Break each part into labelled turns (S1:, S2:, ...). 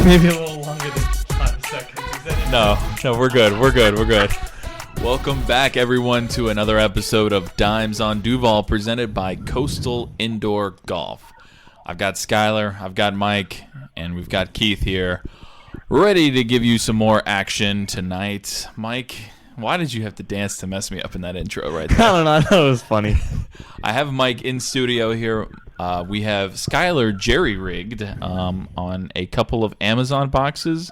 S1: Maybe a little longer than 5 seconds.
S2: No, we're good. Welcome back, everyone, to another episode of Dimes on Duval, presented by Coastal Indoor Golf. I've got Skylar, I've got Mike, and we've got Keith here, ready to give you some more action tonight. Mike, why did you have to dance to mess me up in that intro right there?
S1: I don't know. I thought it was funny.
S2: I have Mike in studio here. We have Skylar jerry-rigged on a couple of Amazon boxes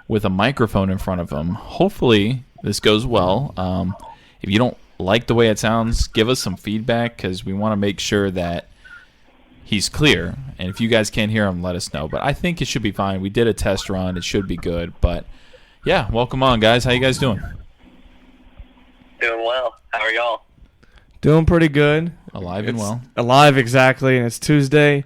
S2: with a microphone in front of him. Hopefully, this goes well. If you don't like the way it sounds, give us some feedback because we want to make sure that he's clear. And if you guys can't hear him, let us know. But I think it should be fine. We did a test run. It should be good. But, yeah, welcome on, guys. How you guys doing?
S3: Doing well. How are y'all?
S1: Doing pretty good.
S2: Alive and well.
S1: Alive, exactly. And it's Tuesday.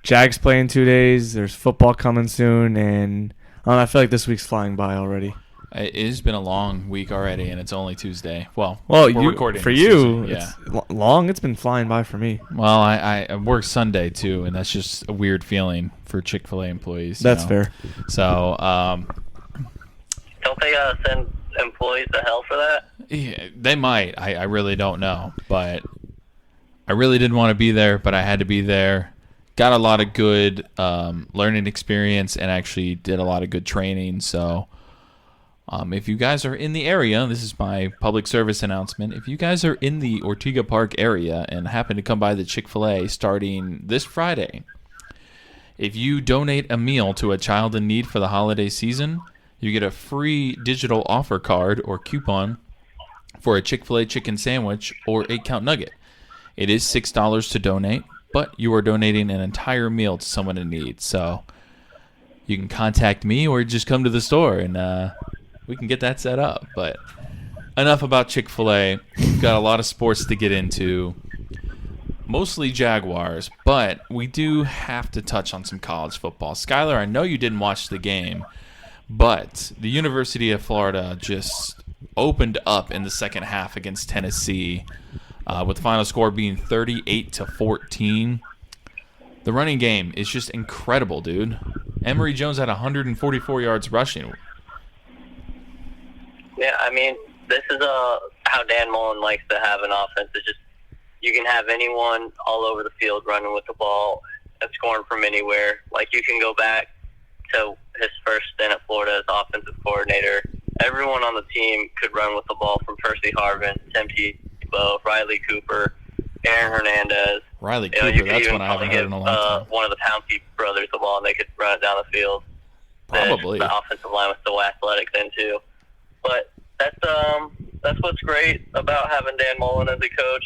S1: Jags play in 2 days. There's football coming soon. And I feel like this week's flying by already.
S2: It has been a long week already, and it's only Tuesday. Well,
S1: we're
S2: you, recording
S1: for you,
S2: Tuesday. Yeah.
S1: It's long. It's been flying by for me.
S2: Well, I work Sunday, too, and that's just a weird feeling for Chick-fil-A employees.
S1: That's fair.
S2: So,
S3: don't they send employees to hell for that?
S2: yeah, they might. I really don't know. But I really didn't want to be there, but I had to be there. Got a lot of good learning experience and actually did a lot of good training. So if you guys are in the area, this is my public service announcement. If you guys are in the Ortega Park area and happen to come by the Chick-fil-A starting this Friday, if you donate a meal to a child in need for the holiday season, you get a free digital offer card or coupon for a Chick-fil-A chicken sandwich or 8-count nugget. It is $6 to donate, but you are donating an entire meal to someone in need. So you can contact me or just come to the store and we can get that set up. But enough about Chick-fil-A. We've got a lot of sports to get into, mostly Jaguars, but we do have to touch on some college football. Skylar, I know you didn't watch the game, but the University of Florida just opened up in the second half against Tennessee, with the final score being 38-14. The running game is just incredible, dude. Emory Jones had 144 yards rushing.
S3: Yeah, I mean, this is how Dan Mullen likes to have an offense. It's just you can have anyone all over the field running with the ball and scoring from anywhere. Like, you can go back to his first stint at Florida as offensive coordinator. Everyone on the team could run with the ball, from Percy Harvin, Tim Tebow, Riley Cooper, Aaron Hernandez.
S2: Riley Cooper, that's one I haven't heard in a long time.
S3: One of the Pouncey brothers the ball, and they could run it down the field.
S2: Probably.
S3: The offensive line was so athletic then, too. But that's what's great about having Dan Mullen as a coach.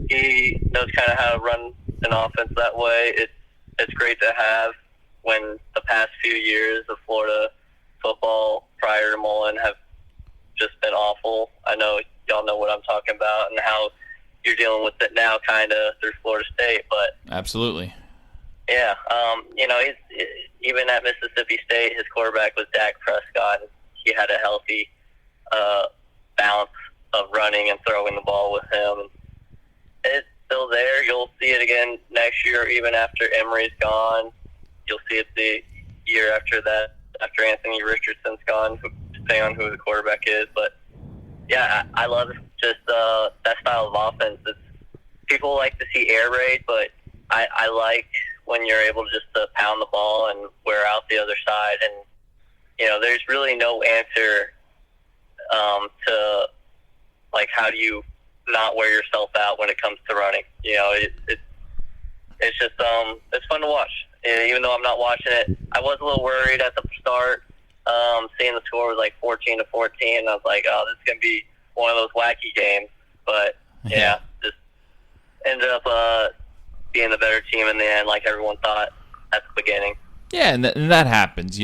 S3: He knows kind of how to run an offense that way. It's great to have when the past few years of Florida football prior to Mullen have just been awful. I know y'all know what I'm talking about and how you're dealing with it now kind of through Florida State. But
S2: absolutely.
S3: Yeah, even at Mississippi State, his quarterback was Dak Prescott. He had a healthy balance of running and throwing the ball with him. It's still there. You'll see it again next year, even after Emory's gone. You'll see it the year after that, after Anthony Richardson's gone, depending on who the quarterback is. But, yeah, I love just that style of offense. People like to see air raid, but I like when you're able just to pound the ball and wear out the other side. And, there's really no answer to, like, how do you not wear yourself out when it comes to running. It's just it's fun to watch. Even though I'm not watching it, I was a little worried at the start, seeing the score was like 14-14. I was like, oh, this is gonna be one of those wacky games. But yeah, just ended up being the better team in the end, like everyone thought at the beginning.
S2: Yeah, and that happens.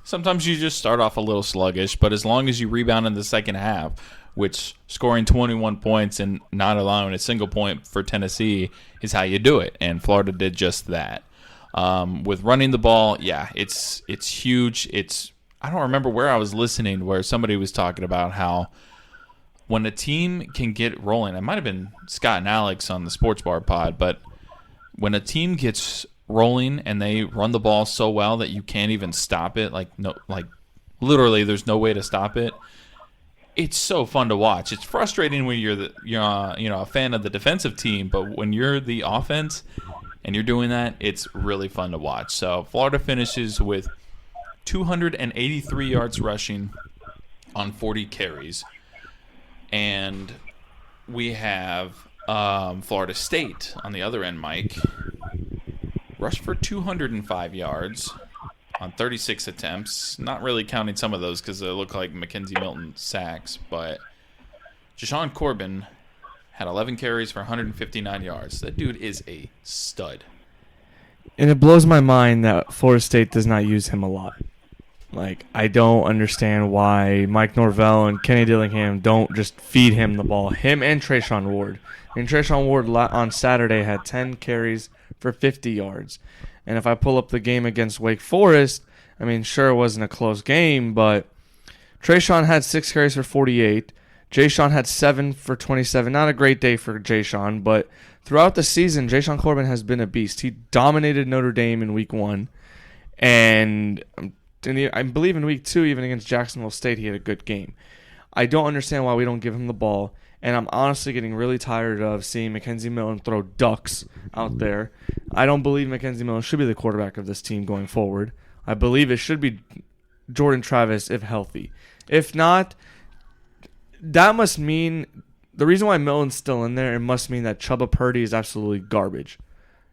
S2: Sometimes you just start off a little sluggish, but as long as you rebound in the second half, which scoring 21 points and not allowing a single point for Tennessee is how you do it, and Florida did just that. With running the ball, yeah, it's huge. I don't remember where I was listening where somebody was talking about how when a team can get rolling, it might have been Scott and Alex on the Sports Bar pod, but when a team gets rolling and they run the ball so well that you can't even stop it. Like literally, there's no way to stop it. It's so fun to watch. It's frustrating when you're a fan of the defensive team, but when you're the offense and you're doing that, it's really fun to watch. So Florida finishes with 283 yards rushing on 40 carries, and we have Florida State on the other end. Mike rushed for 205 yards on 36 attempts, not really counting some of those because they look like Mackenzie Milton sacks, but Jashawn Corbin had 11 carries for 159 yards. That dude is a stud.
S1: And it blows my mind that Florida State does not use him a lot. Like, I don't understand why Mike Norvell and Kenny Dillingham don't just feed him the ball. Him and Trayshawn Ward. And Trayshawn Ward on Saturday had 10 carries for 50 yards. And if I pull up the game against Wake Forest, I mean, sure, it wasn't a close game, but Trayshawn had 6 carries for 48. Jayshawn had 7 for 27. Not a great day for Jayshawn, but throughout the season, Jayshawn Corbin has been a beast. He dominated Notre Dame in week 1. And I believe in week 2, even against Jacksonville State, he had a good game. I don't understand why we don't give him the ball. And I'm honestly getting really tired of seeing Mackenzie Milton throw ducks out there. I don't believe Mackenzie Milton should be the quarterback of this team going forward. I believe it should be Jordan Travis if healthy. If not, that must mean the reason why Milton's still in there, it must mean that Chubba Purdy is absolutely garbage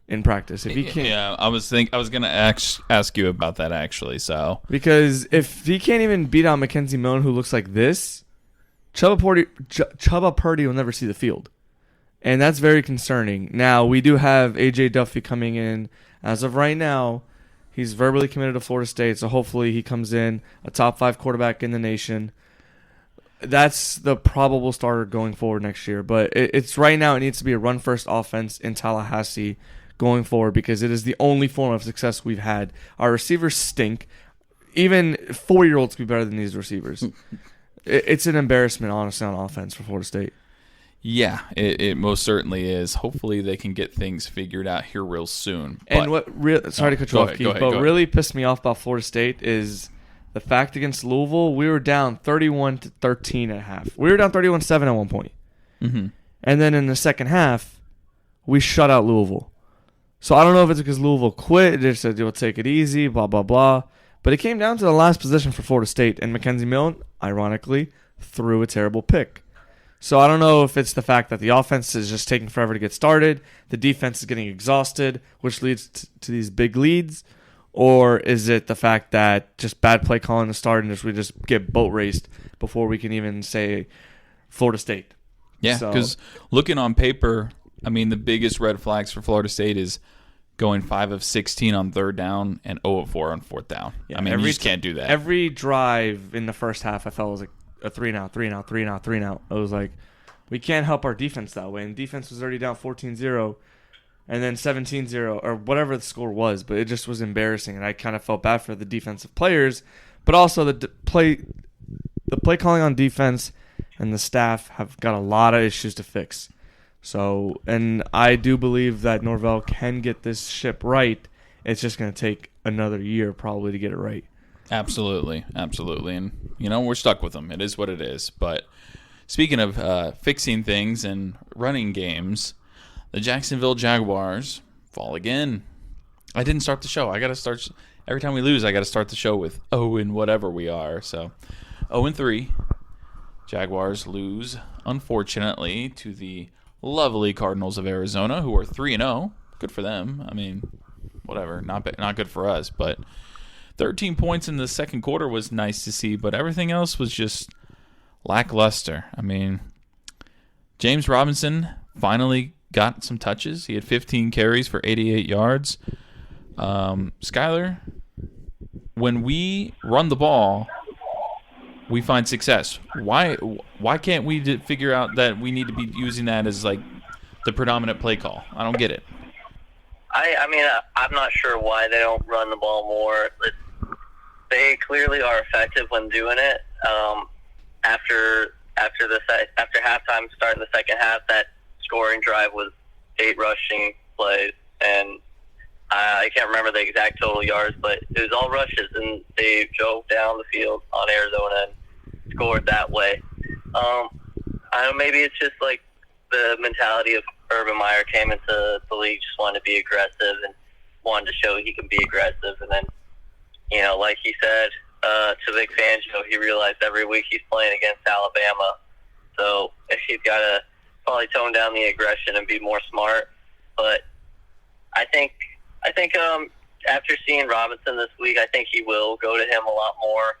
S1: in practice. If he can't,
S2: yeah, I was gonna ask you about that actually. So
S1: because if he can't even beat out Mackenzie Milton, who looks like this, Chubba Purdy will never see the field. And that's very concerning. Now, we do have A.J. Duffy coming in. As of right now, he's verbally committed to Florida State, so hopefully he comes in, a top 5 quarterback in the nation. That's the probable starter going forward next year. But it's right now, it needs to be a run-first offense in Tallahassee going forward because it is the only form of success we've had. Our receivers stink. Even 4-year-olds could be better than these receivers. It's an embarrassment, honestly, on offense for Florida State.
S2: Yeah, it most certainly is. Hopefully they can get things figured out here real soon.
S1: And sorry to cut you off, Keith, but really pissed me off about Florida State is the fact against Louisville, we were down 31-13 at half. We were down 31-7 at one point.
S2: Mm-hmm.
S1: And then in the second half, we shut out Louisville. So I don't know if it's because Louisville quit. They said, you'll take it easy, blah, blah, blah. But it came down to the last possession for Florida State, and Mackenzie Milton, ironically, threw a terrible pick. So I don't know if it's the fact that the offense is just taking forever to get started, the defense is getting exhausted, which leads to these big leads, or is it the fact that just bad play calling to start and we just get boat raced before we can even say Florida State?
S2: Yeah, because looking on paper, I mean, the biggest red flags for Florida State is going 5 of 16 on 3rd down and 0 of 4 on 4th down. Yeah, I mean, you just can't do that.
S1: Every drive in the first half, I felt was like a 3-and-out, 3-and-out, 3-and-out, 3-and-out. I was like, we can't help our defense that way. And defense was already down 14-0 and then 17-0 or whatever the score was. But it just was embarrassing. And I kind of felt bad for the defensive players. But also the play calling on defense and the staff have got a lot of issues to fix. So, and I do believe that Norvell can get this ship right. It's just going to take another year probably to get it right.
S2: Absolutely. And, we're stuck with them. It is what it is. But speaking of fixing things and running games, the Jacksonville Jaguars fall again. I didn't start the show. I got to start. Every time we lose, I got to start the show with and whatever we are. So 0-3. Jaguars lose, unfortunately, to the lovely Cardinals of Arizona, who are 3-0. Good for them. I mean, whatever. Not good for us. But 13 points in the second quarter was nice to see, but everything else was just lackluster. I mean, James Robinson finally got some touches. He had 15 carries for 88 yards. Skyler, when we run the ball, we find success. Why can't we figure out that we need to be using that as like the predominant play call? I don't get it.
S3: I mean, I'm not sure why they don't run the ball more. They clearly are effective when doing it. After halftime, starting the second half, that scoring drive was 8 rushing plays, and I can't remember the exact total yards, but it was all rushes, and they drove down the field on Arizona and scored that way. I don't know, maybe it's just like the mentality of Urban Meyer came into the league, just wanted to be aggressive and wanted to show he can be aggressive. And then, like he said to Vic Fangio, he realized every week he's playing against Alabama. So he's got to probably tone down the aggression and be more smart. But I think after seeing Robinson this week, I think he will go to him a lot more.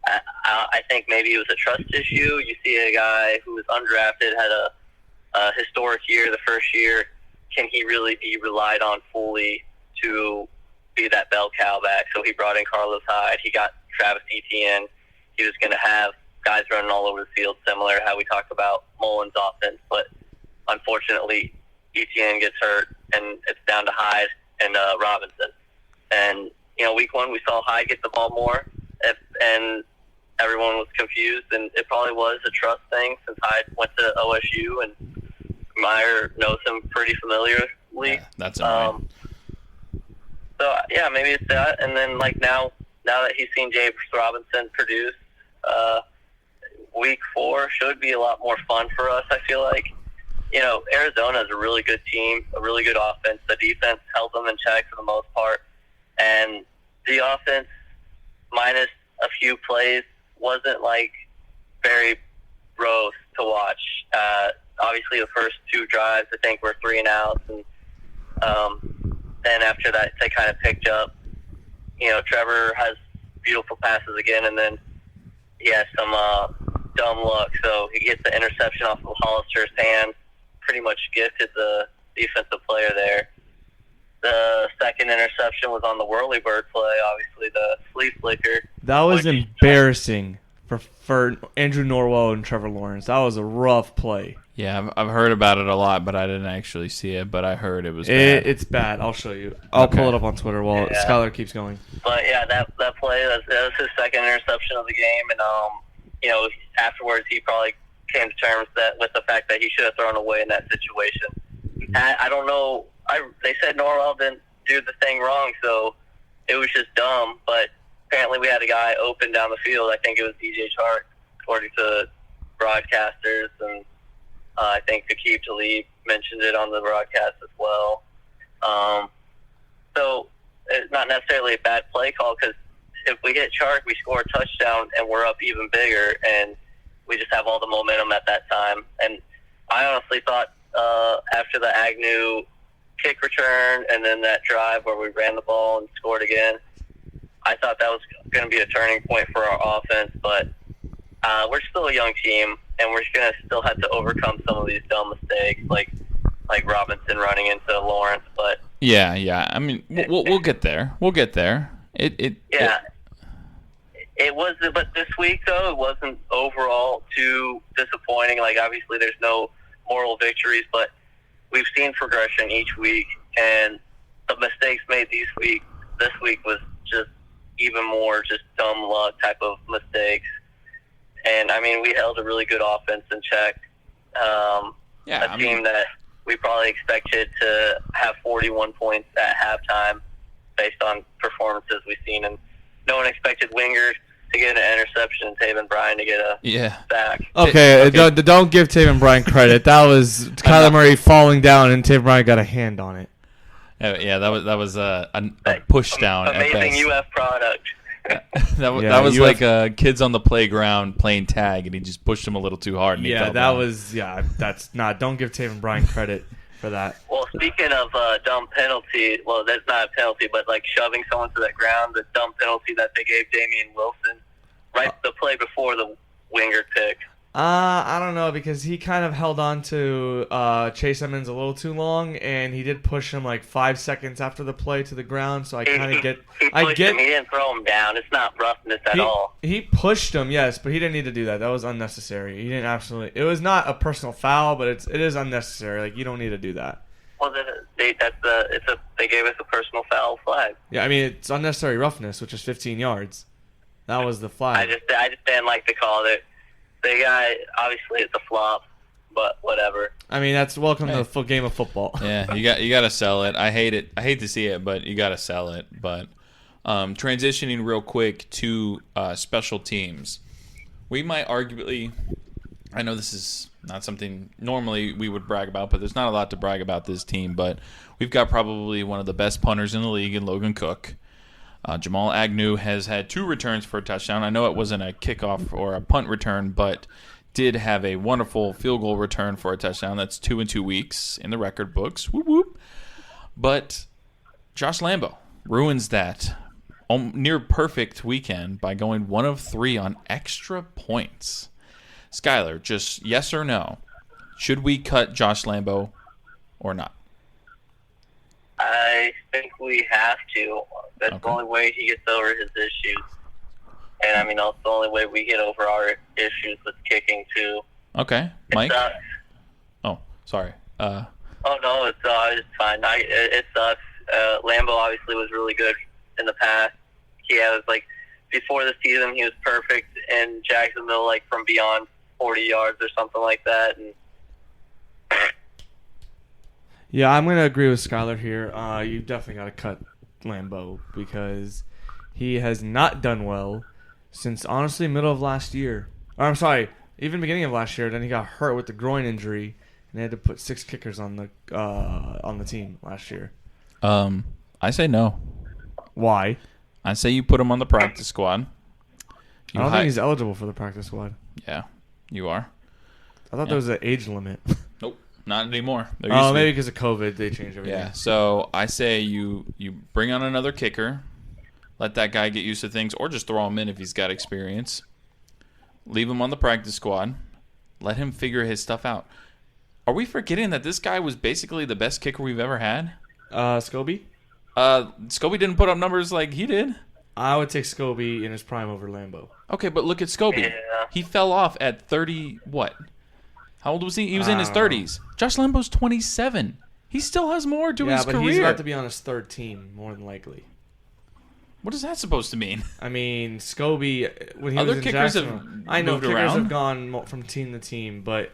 S3: I think maybe it was a trust issue. You see a guy who was undrafted, had a historic year the first year. Can he really be relied on fully to be that bell cow back? So he brought in Carlos Hyde. He got Travis Etienne. He was going to have guys running all over the field, similar to how we talked about Mullen's offense. But unfortunately, Etienne gets hurt, and it's down to Hyde and Robinson. And, week one we saw Hyde get the ball more, and everyone was confused, and it probably was a trust thing since Hyde went to OSU, and Meyer knows him pretty familiarly.
S2: Yeah, that's right.
S3: So, yeah, maybe it's that. And then, now that he's seen James Robinson produce, week 4 should be a lot more fun for us, I feel like. Arizona is a really good team, a really good offense. The defense held them in check for the most part. And the offense, minus a few plays, wasn't, very gross to watch. Obviously, the first 2 drives, I think, were 3 and outs. And then after that, they kind of picked up. Trevor has beautiful passes again, and then he has some dumb luck. So he gets the interception off of Hollister's hand, pretty much gifted the defensive player there. The second interception was on the whirly bird play, obviously the flea flicker.
S1: That was embarrassing for Andrew Norwell and Trevor Lawrence. That was a rough play.
S2: Yeah, I've heard about it a lot, but I didn't actually see it. But I heard it was bad.
S1: It's bad. I'll show you. I'll pull it up on Twitter while Skylar keeps going.
S3: But yeah, that play, that was his second interception of the game, and afterwards he probably came to terms with the fact that he should have thrown away in that situation. I don't know. They said Norwell didn't do the thing wrong, so it was just dumb. But apparently we had a guy open down the field. I think it was DJ Chark, according to broadcasters, and I think Aqib Talib mentioned it on the broadcast as well. So it's not necessarily a bad play call, because if we hit Chark, we score a touchdown, and we're up even bigger, and we just have all the momentum at that time. And I honestly thought after the Agnew kick return and then that drive where we ran the ball and scored again, I thought that was going to be a turning point for our offense. But we're still a young team, and we're going to still have to overcome some of these dumb mistakes, like Robinson running into Lawrence. But
S2: yeah. I mean, we'll get there. We'll get there.
S3: It was, but this week though, it wasn't overall too disappointing. Obviously, there's no moral victories, but we've seen progression each week, and the mistakes made this week was just even more just dumb luck type of mistakes. And I mean, we held a really good offense in check. A team that we probably expected to have 41 points at halftime based on performances we've seen, and no one expected Wingers to get an interception and Taven Bryan to get a sack.
S1: Okay. Don't give Taven Bryan credit. That was Kyler Murray falling down, and Taven Bryan got a hand on it.
S2: Yeah, that was a push down.
S3: Amazing UF product.
S2: that was like kids on the playground playing tag, and he just pushed him a little too hard. And he fell down.
S1: That's not. Don't give Taven Bryan credit for that.
S3: Well, speaking of dumb penalty, well, that's not a penalty, but shoving someone to the ground, the dumb penalty that they gave Damian Wilson the play before the winger pick.
S1: I don't know, because he kind of held on to Chase Edmonds a little too long, and he did push him 5 seconds after the play to the ground. So I kind of get.
S3: He pushed him. He didn't throw him down. It's not roughness at all.
S1: He pushed him, yes, but he didn't need to do that. That was unnecessary. He didn't absolutely. It was not a personal foul, but it is unnecessary. You don't need to do that.
S3: Well, they gave us a personal foul flag.
S1: Yeah, I mean, it's unnecessary roughness, which is 15 yards. That was the flag.
S3: I just didn't like the call. The guy, obviously, it's a flop, but whatever.
S1: I mean, that's welcome to the full game of football.
S2: Yeah, you got to sell it. I hate it. I hate to see it, but you got to sell it. But transitioning real quick to special teams, we might arguably. I know this is not something normally we would brag about, but there's not a lot to brag about this team. But we've got probably one of the best punters in the league in Logan Cook. Jamal Agnew has had 2 returns for a touchdown. I know it wasn't a kickoff or a punt return, but did have a wonderful field goal return for a touchdown. That's 2 in 2 weeks in the record books. Whoop, whoop. But Josh Lambo ruins that near perfect weekend by going 1 of 3 on extra points. Skylar, just yes or no, should we cut Josh Lambo or not?
S3: I think we have to. That's the only way he gets over his issues. And, I mean, that's the only way we get over our issues with kicking, too.
S2: Okay. Mike?
S3: It sucks.
S2: Oh, sorry.
S3: Oh, no, it's fine. It sucks. Lambo obviously was really good in the past. He was, before the season, he was perfect in Jacksonville, from beyond 40 yards or something like that. And
S1: Yeah, I'm going to agree with Skylar here. You definitely got to cut Lambo because he has not done well since, honestly, middle of last year. Or, I'm sorry, even beginning of last year. Then he got hurt with the groin injury, and they had to put 6 kickers on the team last year.
S2: I say no.
S1: Why?
S2: I say you put him on the practice squad.
S1: I don't think he's eligible for the practice squad.
S2: Yeah, you are.
S1: I thought there was an age limit.
S2: Nope, not anymore.
S1: Oh, maybe because of COVID they changed everything.
S2: Yeah, so I say you bring on another kicker, let that guy get used to things, or just throw him in if he's got experience. Leave him on the practice squad. Let him figure his stuff out. Are we forgetting that this guy was basically the best kicker we've ever had?
S1: Scobie?
S2: Scobie didn't put up numbers like he did.
S1: I would take Scobie in his prime over Lambo.
S2: Okay, but look at Scobie.
S3: Yeah.
S2: He fell off at 30, what? How old was he? He was in his 30s. Josh Lambo's 27. He still has more to his career.
S1: Yeah, but he's about to be on his 3rd team, more than likely.
S2: What is that supposed to mean?
S1: I mean, Scobie, when he
S2: Other
S1: was in
S2: kickers
S1: Jacksonville,
S2: have
S1: I know
S2: moved
S1: kickers
S2: around.
S1: have gone from team to team, but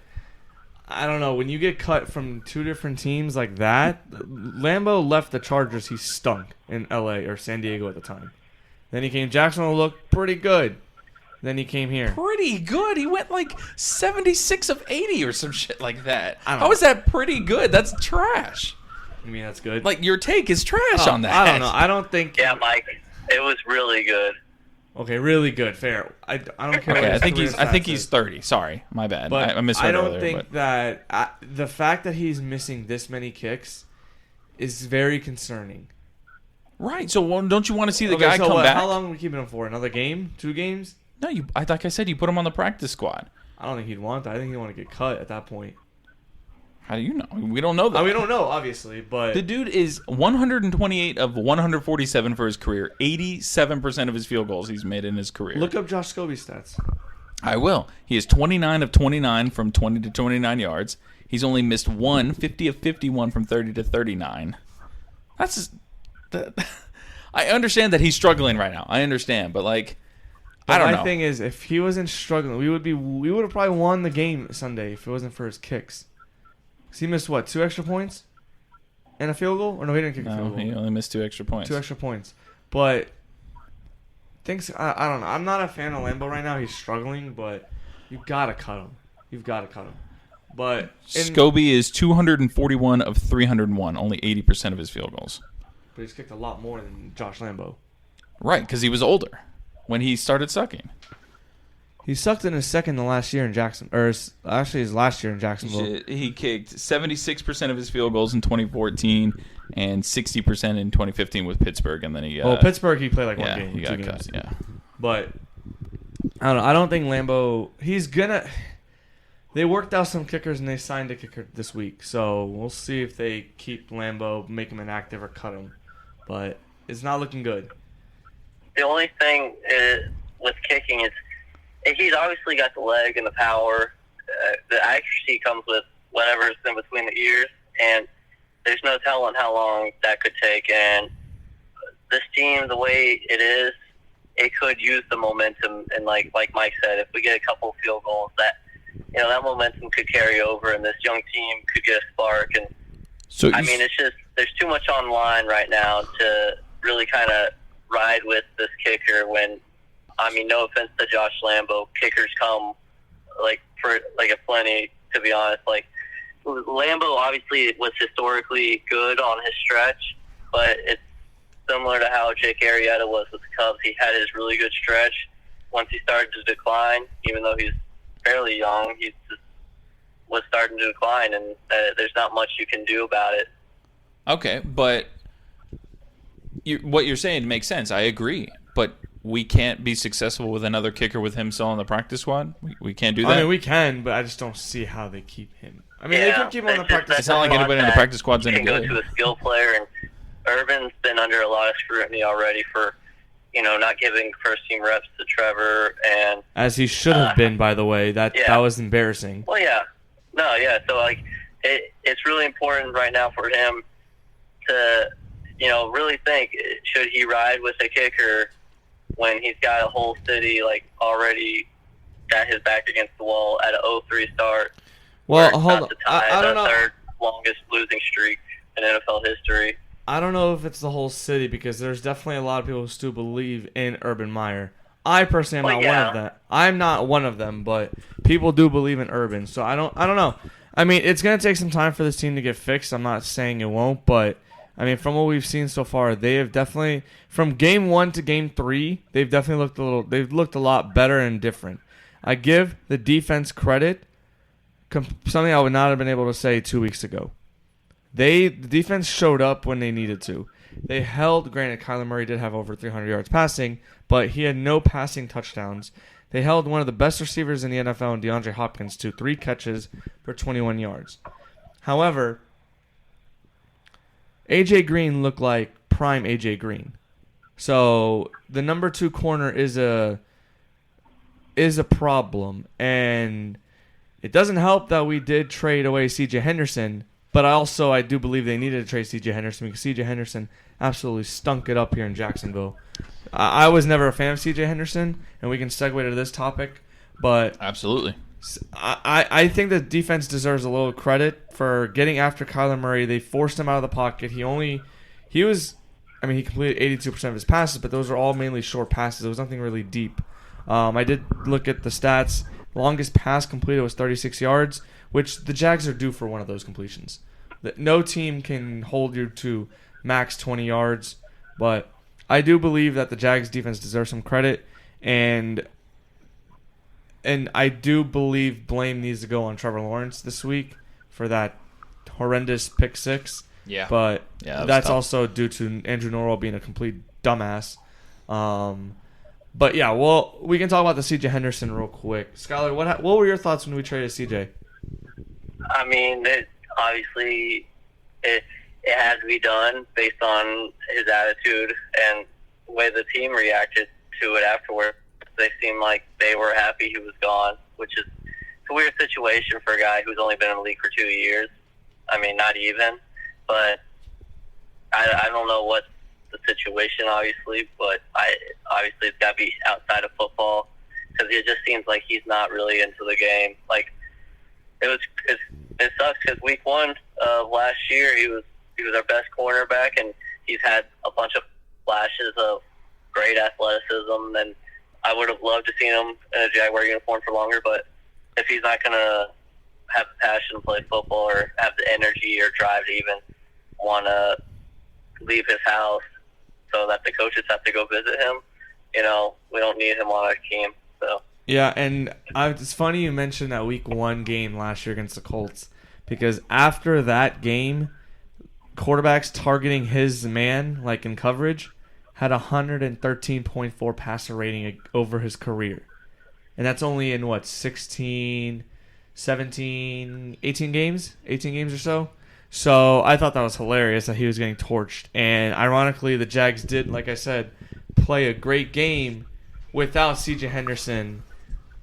S1: I don't know. When you get cut from 2 different teams like that, Lambo left the Chargers. He stunk in L.A. or San Diego at the time. Then he came. Jacksonville looked pretty good. Then he came here.
S2: Pretty good. He went 76 of 80 or some shit like that.
S1: I don't
S2: How
S1: know.
S2: is that pretty good? That's trash.
S1: I mean, that's good.
S2: Your take is trash on that.
S1: I don't know. I don't think.
S3: yeah, Mike, it was really good.
S1: Okay, really good, fair. I don't care.
S2: Okay,
S1: what
S2: I think
S1: his
S2: he's
S1: career stats
S2: he's
S1: is.
S2: 30. Sorry, my bad.
S1: But
S2: I misheard
S1: I don't
S2: earlier.
S1: think that the fact that he's missing this many kicks is very concerning.
S2: Right. So don't you want to see the
S1: Okay,
S2: guy
S1: so
S2: come
S1: what?
S2: back?
S1: How long are we keeping him for? Another game? 2 games?
S2: No, like I said, you put him on the practice squad.
S1: I don't think he'd want that. I think he'd want to get cut at that point.
S2: How do you know? We don't know that.
S1: We don't know, obviously, but
S2: The dude is 128 of 147 for his career. 87% of his field goals he's made in his career.
S1: look up Josh Scobie's stats.
S2: I will. He is 29 of 29 from 20 to 29 yards. He's only missed 50 of 51 from 30 to 39. That's just, I understand that he's struggling right now. I understand, but I don't know.
S1: My thing is, if he wasn't struggling, we would have probably won the game Sunday if it wasn't for his kicks. 'Cause he missed what, 2 extra points and a field goal? Or no, he didn't kick a
S2: No,
S1: field goal.
S2: he only missed 2 extra points.
S1: 2 extra points. But I don't know. I'm not a fan of Lambo right now. He's struggling, but you've got to cut him. You've got to cut him. But
S2: Scobie is 241 of 301, only 80% of his field goals.
S1: But he's kicked a lot more than Josh Lambo.
S2: Right, because he was older when he started sucking.
S1: He sucked in his second to last year in Jackson, or actually his last year in Jacksonville.
S2: He kicked 76% of his field goals in 2014 and 60% in 2015 with Pittsburgh, and then he
S1: Pittsburgh he played one game,
S2: he
S1: 2
S2: got
S1: games.
S2: cut. Yeah,
S1: But I don't know. I don't think Lambo. He's gonna. They worked out some kickers and they signed a kicker this week, so we'll see if they keep Lambo, make him inactive, or cut him. But it's not looking good.
S3: The only thing with kicking is he's obviously got the leg and the power. The accuracy comes with whatever's in between the ears, and there's no telling how long that could take. And this team, the way it is, it could use the momentum. And like Mike said, if we get a couple field goals, that momentum could carry over, and this young team could get a spark. And
S2: So
S3: I mean, it's just there's too much on the line right now to really kind of ride with this kicker. When I mean, no offense to Josh Lambo, kickers come for a plenty. To be honest, Lambo obviously was historically good on his stretch, but it's similar to how Jake Arrieta was with the Cubs. He had his really good stretch. Once he started to decline, even though he's fairly young, he just was starting to decline, and there's not much you can do about it.
S2: Okay, but what you're saying makes sense. I agree, but we can't be successful with another kicker with him still on the practice squad. We can't do that.
S1: I mean, we can, but I just don't see how they keep him. I mean, they could keep him on the practice.
S2: It's not like anybody in the practice squad's any good.
S3: You can go to a skill player, and Urban's been under a lot of scrutiny already for, not giving first team reps to Trevor, and
S1: as he should have been, by the way. That was embarrassing.
S3: Well, yeah, no, yeah. So it's really important right now for him to, really think, should he ride with a kicker when he's got a whole city already got his back against the wall at an 0-3 start.
S1: Well, hold on. I don't know.
S3: Third longest losing streak in NFL history.
S1: I don't know if it's the whole city, because there's definitely a lot of people who still believe in Urban Meyer. I personally am not one of them. I'm not one of them, but people do believe in Urban. So I don't know. I mean, it's going to take some time for this team to get fixed. I'm not saying it won't, but I mean, from what we've seen so far, they have definitely, from game 1 to game 3, they've definitely looked a lot better and different. I give the defense credit, something I would not have been able to say 2 weeks ago. The defense showed up when they needed to. They held, granted, Kyler Murray did have over 300 yards passing, but he had no passing touchdowns. They held one of the best receivers in the NFL, in DeAndre Hopkins, to 3 catches for 21 yards. However, A.J. Green looked like prime A.J. Green. So the number 2 corner is a problem, and it doesn't help that we did trade away C.J. Henderson, but I do believe they needed to trade C.J. Henderson, because C.J. Henderson absolutely stunk it up here in Jacksonville. I was never a fan of C.J. Henderson, and we can segue to this topic, but
S2: absolutely,
S1: I think the defense deserves a little credit for getting after Kyler Murray. They forced him out of the pocket. He completed 82% of his passes, but those are all mainly short passes. There was nothing really deep. I did look at the stats. Longest pass completed was 36 yards, which the Jags are due for one of those completions. No team can hold you to max 20 yards, but I do believe that the Jags defense deserves some credit, and I do believe blame needs to go on Trevor Lawrence this week for that horrendous pick 6.
S2: Yeah.
S1: But that's
S2: tough.
S1: also due to Andrew Norwell being a complete dumbass. But yeah, well, we can talk about the C.J. Henderson real quick. Skylar, what were your thoughts when we traded C.J.?
S3: I mean, obviously it had to be done based on his attitude and the way the team reacted to it afterward. They seemed like they were happy he was gone, which is a weird situation for a guy who's only been in the league for 2 years. I mean, not even, but I don't know what the situation, obviously, but obviously it's got to be outside of football, because it just seems like he's not really into the game. It sucks because week 1 of last year he was our best cornerback, and he's had a bunch of flashes of great athleticism, and I would have loved to see him in a Jaguar uniform for longer. But if he's not going to have the passion to play football or have the energy or drive to even want to leave his house so that the coaches have to go visit him, we don't need him on our team. So
S1: yeah, and it's funny you mentioned that week 1 game last year against the Colts, because after that game, quarterbacks targeting his man, in coverage, had 113.4 passer rating over his career. And that's only in, 16, 17, 18 games? 18 games or so? So I thought that was hilarious that he was getting torched. And ironically, the Jags did, like I said, play a great game without C.J. Henderson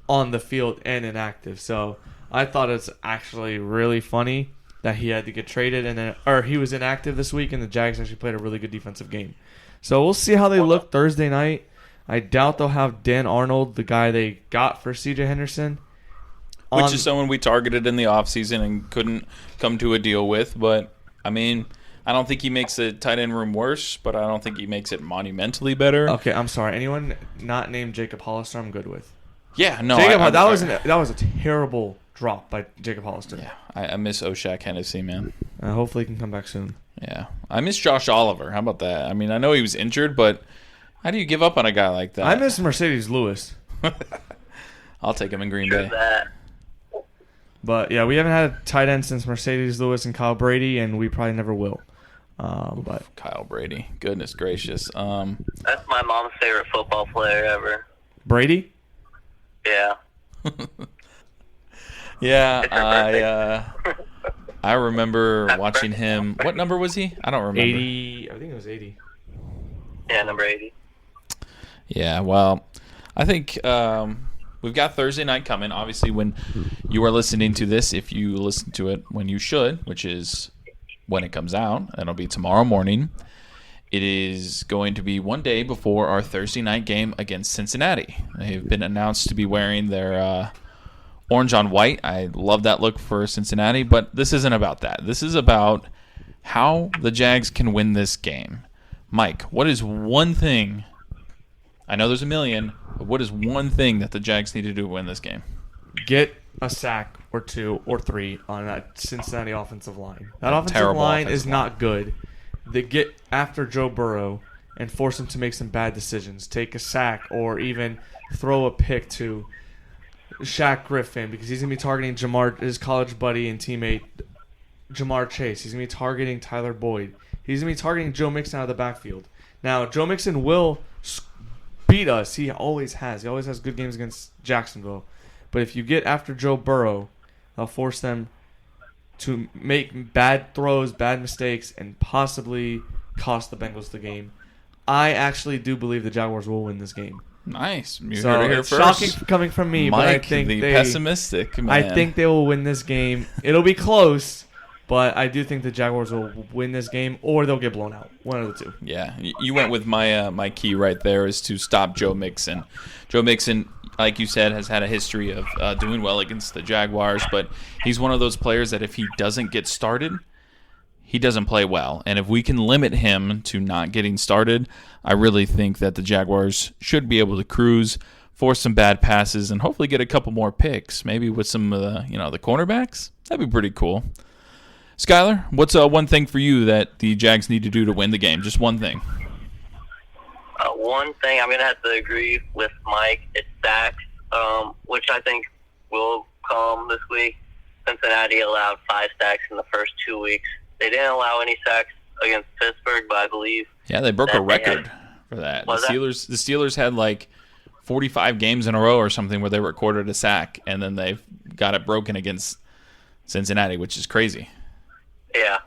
S1: on the field and inactive. So I thought it's actually really funny that he had to get traded, or he was inactive this week, and the Jags actually played a really good defensive game. So we'll see how they look Thursday night. I doubt they'll have Dan Arnold, the guy they got for C.J. Henderson.
S2: which is someone we targeted in the offseason and couldn't come to a deal with. But, I mean, I don't think he makes the tight end room worse, but I don't think he makes it monumentally better.
S1: Okay, I'm sorry. Anyone not named Jacob Hollister, I'm good with.
S2: Yeah, no.
S1: That was a terrible drop by Jacob Hollister.
S2: Yeah, I miss O'Shaq Hennessy, man.
S1: Hopefully he can come back soon.
S2: Yeah, I miss Josh Oliver. How about that? I mean, I know he was injured, but how do you give up on a guy like that?
S1: I miss Mercedes Lewis.
S2: I'll take him in Green Bay.
S1: But, yeah, we haven't had a tight end since Mercedes Lewis and Kyle Brady, and we probably never will. But
S2: Kyle Brady. Goodness gracious.
S3: That's my mom's favorite football player ever.
S1: Brady?
S3: Yeah.
S2: Yeah, I remember watching him. What number was he? I don't remember.
S1: 80. I think it was 80.
S3: Yeah, number 80.
S2: Yeah, well, I think we've got Thursday night coming. Obviously, when you are listening to this, if you listen to it when you should, which is when it comes out, it'll be tomorrow morning. It is going to be one day before our Thursday night game against Cincinnati. They've been announced to be wearing their orange on white. I love that look for Cincinnati, but this isn't about that. This is about how the Jags can win this game. Mike, what is one thing? I know there's a million, but what is one thing that the Jags need to do to win this game?
S1: Get a sack or 2 or 3 on that Cincinnati offensive line. That offensive line is not good. They get after Joe Burrow and force him to make some bad decisions. Take a sack or even throw a pick to Shaq Griffin because he's going to be targeting his college buddy and teammate Jamar Chase. He's going to be targeting Tyler Boyd. He's going to be targeting Joe Mixon out of the backfield. Now, Joe Mixon will beat us. He always has. He always has good games against Jacksonville. But if you get after Joe Burrow, they'll force them to make bad throws, bad mistakes, and possibly cost the Bengals the game. I actually do believe the Jaguars will win this game.
S2: Nice. You
S1: So
S2: heard it here
S1: it's
S2: first.
S1: shocking coming from me,
S2: Mike,
S1: but I think
S2: the pessimistic man.
S1: I think they will win this game. It'll be close, but I do think the Jaguars will win this game, or they'll get blown out. One of the two.
S2: Yeah, you went with my key right there is to stop Joe Mixon. Joe Mixon, like you said, has had a history of doing well against the Jaguars, but he's one of those players that if he doesn't get started, he doesn't play well. And if we can limit him to not getting started, I really think that the Jaguars should be able to cruise, force some bad passes, and hopefully get a couple more picks, maybe with some of the cornerbacks. That'd be pretty cool. Skylar, what's one thing for you that the Jags need to do to win the game? Just one thing.
S3: One thing I'm going to have to agree with Mike, it's sacks, which I think will come this week. Cincinnati allowed 5 sacks in the first 2 weeks. They didn't allow any sacks against Pittsburgh, but I believe
S2: they broke a record for that. The Steelers had like 45 games in a row or something where they recorded a sack, and then they got it broken against Cincinnati, which is crazy.
S3: Yeah.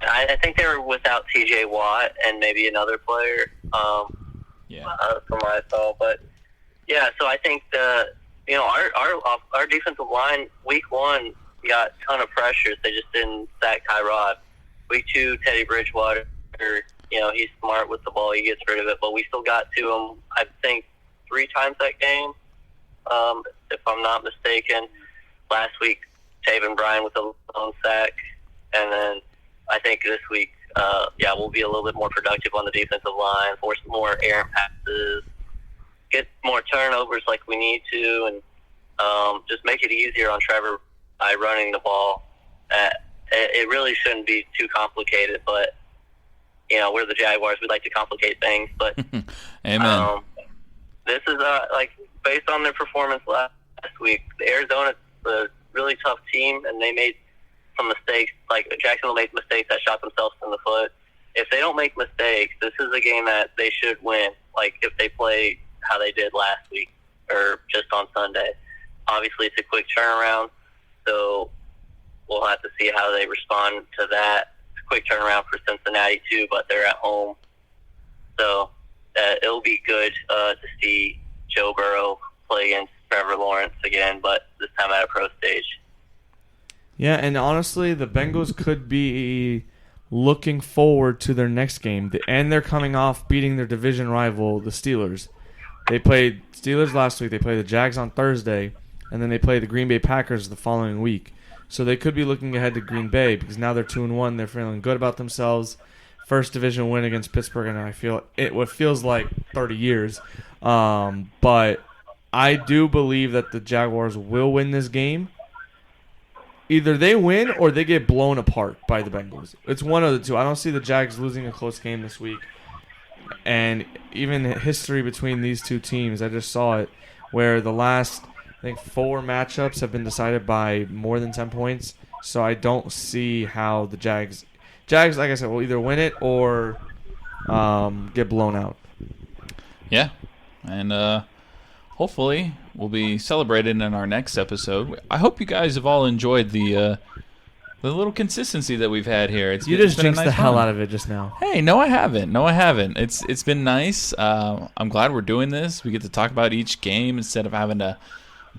S3: I think they were without T.J. Watt and maybe another player. From what I saw, but yeah. So I think our defensive line week 1 got a ton of pressures. They just didn't sack Tyrod. Week 2, Teddy Bridgewater. He's smart with the ball. He gets rid of it, but we still got to him. I think 3 times that game, if I'm not mistaken. Last week, Taven Bryan with a lone sack, and then I think this week, we'll be a little bit more productive on the defensive line, force more errant passes, get more turnovers like we need to, and just make it easier on Trevor by running the ball. It really shouldn't be too complicated, but we're the Jaguars. We like to complicate things, but
S2: Amen.
S3: This is based on their performance last week. Arizona's a really tough team, and they made some mistakes. Like Jacksonville made mistakes that shot themselves in the foot. If they don't make mistakes, this is a game that they should win. Like if they play how they did last week or just on Sunday. Obviously, it's a quick turnaround, so we'll have to see how they respond to that. It's a quick turnaround for Cincinnati too, but they're at home, so it'll be good to see Joe Burrow play against Trevor Lawrence again, but this time at a pro stage.
S1: Yeah, and honestly, the Bengals could be looking forward to their next game. And they're coming off beating their division rival, the Steelers. They played Steelers last week. They played the Jags on Thursday. and then they play the Green Bay Packers the following week. So they could be looking ahead to Green Bay because now they're 2-1. They're feeling good about themselves. First division win against Pittsburgh, and I feel it. What feels like 30 years, but I do believe that the Jaguars will win this game. Either they win or they get blown apart by the Bengals. It's one of the two. I don't see the Jags losing a close game this week. And even history between these two teams, I just saw it, where the last, I think, 4 matchups have been decided by more than 10 points. So I don't see how the Jags, like I said, will either win it or get blown out.
S2: Yeah, and hopefully we'll be celebrated in our next episode. I hope you guys have all enjoyed the little consistency that we've had here.
S1: You just jinxed the hell out of it just now.
S2: Hey, no, I haven't. It's been nice. I'm glad we're doing this. We get to talk about each game instead of having to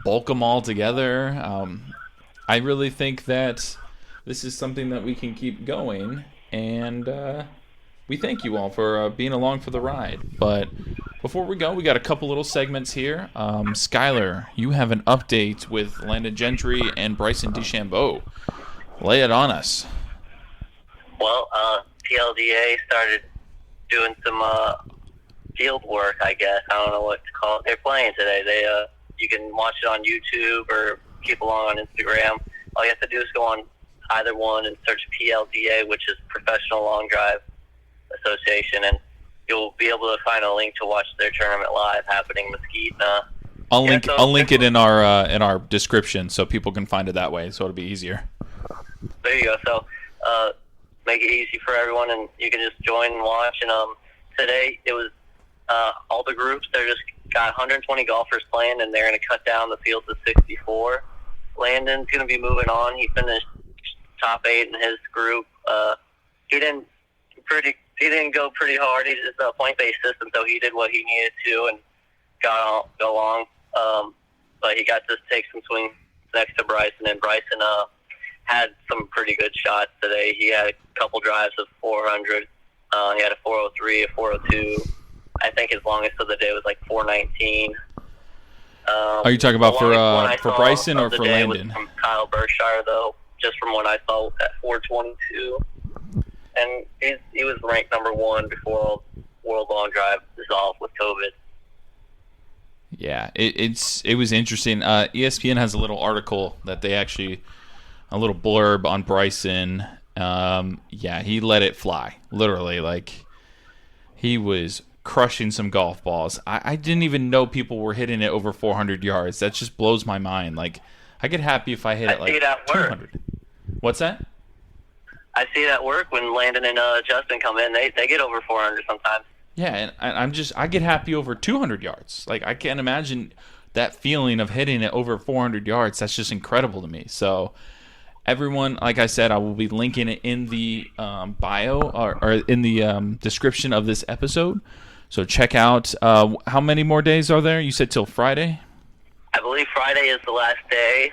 S2: bulk them all together. I really think that this is something that we can keep going, and we thank you all for being along for the ride. But before we go, we got a couple little segments here. Skylar, you have an update with Landon Gentry and Bryson DeChambeau. Lay it on us.
S3: Well, PLDA started doing some field work, I guess. I don't know what to call it. They're playing today. You can watch it on YouTube or keep along on Instagram. All you have to do is go on either one and search PLDA, which is Professional Long Drive Association, and you'll be able to find a link to watch their tournament live happening in Mesquite.
S2: I'll link it in our description so people can find it that way, so it'll be easier.
S3: There you go. So make it easy for everyone, and you can just join and watch. And today it was all the groups. They just got 120 golfers playing, and they're going to cut down the field to 64. Landon's going to be moving on. He finished top 8 in his group. He didn't go pretty hard. He's just a point-based system, so he did what he needed to and go along. But he got to take some swings next to Bryson, and Bryson had some pretty good shots today. He had a couple drives of 400. He had a 403, a 402. I think his longest of the day was like 419.
S2: Are you talking about for Bryson or for Landon?
S3: Was from Kyle Berkshire, though, just from what I saw at 422. And he was ranked number 1 before World Long Drive dissolved with COVID.
S2: Yeah, it was interesting. ESPN has a little article that they actually, a little blurb on Bryson. Yeah, he let it fly, literally. Like, he was crushing some golf balls. I didn't even know people were hitting it over 400 yards. That just blows my mind. Like, I get happy if I hit it like 200. What's that?
S3: I see it at work when Landon and Justin come in. They get over 400 sometimes.
S2: Yeah, and I get happy over 200 yards. Like, I can't imagine that feeling of hitting it over 400 yards. That's just incredible to me. So, everyone, like I said, I will be linking it in the bio or in the description of this episode. So check out. How many more days are there? You said till Friday?
S3: I believe Friday is the last day.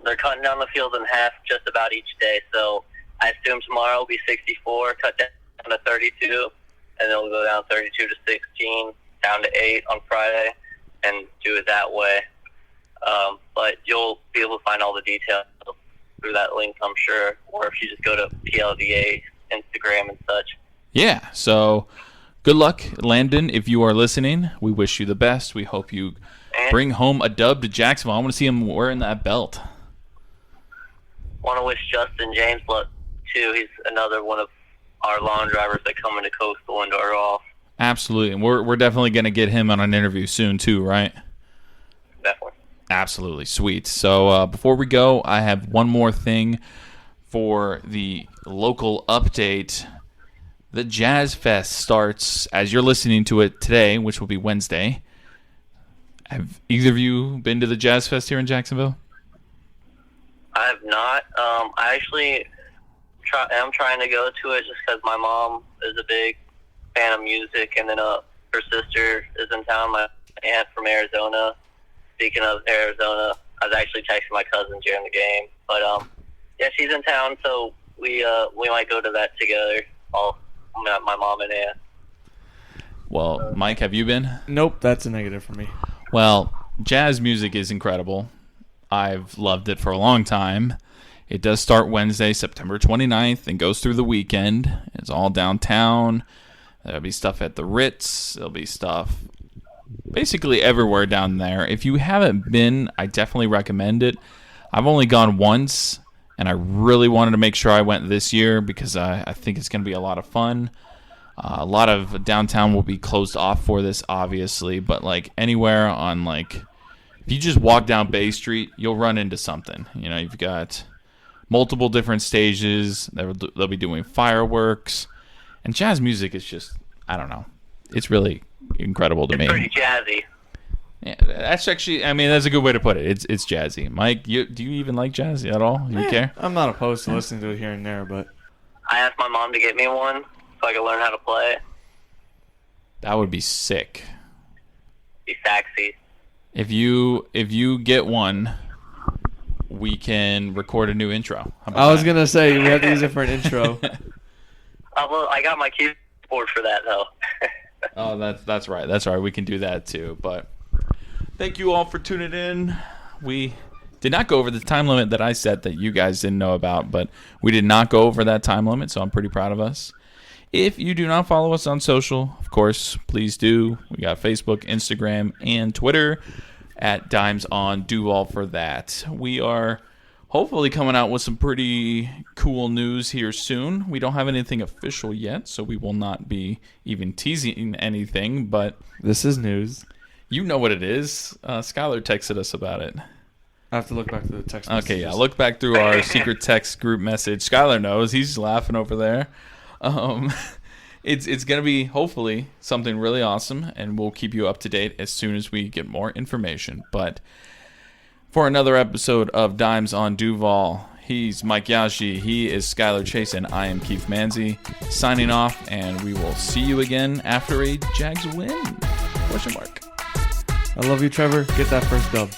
S3: They're cutting down the field in half just about each day. So I assume tomorrow will be 64, cut down to 32, and then we'll go down 32 to 16, down to 8 on Friday, and do it that way. But you'll be able to find all the details through that link, I'm sure, or if you just go to PLDA Instagram and such.
S2: Yeah, so good luck, Landon. If you are listening, we wish you the best. We hope you bring home a dub to Jacksonville. I want to see him wearing that belt.
S3: Want to wish Justin James luck, too. He's another one of our long drivers that come into Coastal into our golf.
S2: Absolutely, and we're definitely going to get him on an interview soon, too, right?
S3: Definitely.
S2: Absolutely. Sweet. So before we go, I have one more thing for the local update. The Jazz Fest starts as you're listening to it today, which will be Wednesday. Have either of you been to the Jazz Fest here in Jacksonville?
S3: I have not. I actually am trying to go to it just because my mom is a big fan of music, and then her sister is in town, my aunt from Arizona. Speaking of Arizona, I was actually texting my cousin during the game. But, yeah, she's in town, so we might go to that together, my mom and aunt.
S2: Well, Mike, have you been?
S1: Nope, that's a negative for me.
S2: Well, jazz music is incredible. I've loved it for a long time. It does start Wednesday, September 29th, and goes through the weekend. It's all downtown. There'll be stuff at the Ritz. There'll be stuff basically everywhere down there. If you haven't been, I definitely recommend it. I've only gone once, and I really wanted to make sure I went this year because I think it's going to be a lot of fun. A lot of downtown will be closed off for this, obviously, but like anywhere on like, if you just walk down Bay Street, you'll run into something. You know, you've got multiple different stages. They'll be doing fireworks, and jazz music is just, I don't know, it's really incredible to me.
S3: It's pretty jazzy.
S2: Yeah, that's actually, I mean, that's a good way to put it. It's jazzy. Mike, do you even like jazz at all? Do you care?
S1: I'm not opposed to listening to it here and there, but
S3: I asked my mom to get me one so I could learn how to play.
S2: That would be sick.
S3: Be sexy.
S2: If you get one, we can record a new intro. How about
S1: I was
S2: that?
S1: gonna say we have to use it for an intro.
S3: Well, I got my keyboard for that though.
S2: Oh, that's right. That's right. We can do that too. But thank you all for tuning in. We did not go over the time limit that I set that you guys didn't know about, but we did not go over that time limit, so I'm pretty proud of us. If you do not follow us on social, of course, please do. We got Facebook, Instagram, and Twitter at Dimes on Duval for that. We are hopefully coming out with some pretty cool news here soon. We don't have anything official yet, so we will not be even teasing anything, but
S1: This is news.
S2: you know what it is. Skylar texted us about it.
S1: I have to look back to the text messages.
S2: Okay, yeah, look back through our secret text group message. Skylar knows. He's laughing over there. It's going to be, hopefully, something really awesome, and we'll keep you up to date as soon as we get more information. But for another episode of Dimes on Duval, he's Mike Yashi, he is Skylar Chase, and I am Keith Manzi, signing off, and we will see you again after a Jags win? Question mark.
S1: I love you, Trevor. Get that first dub.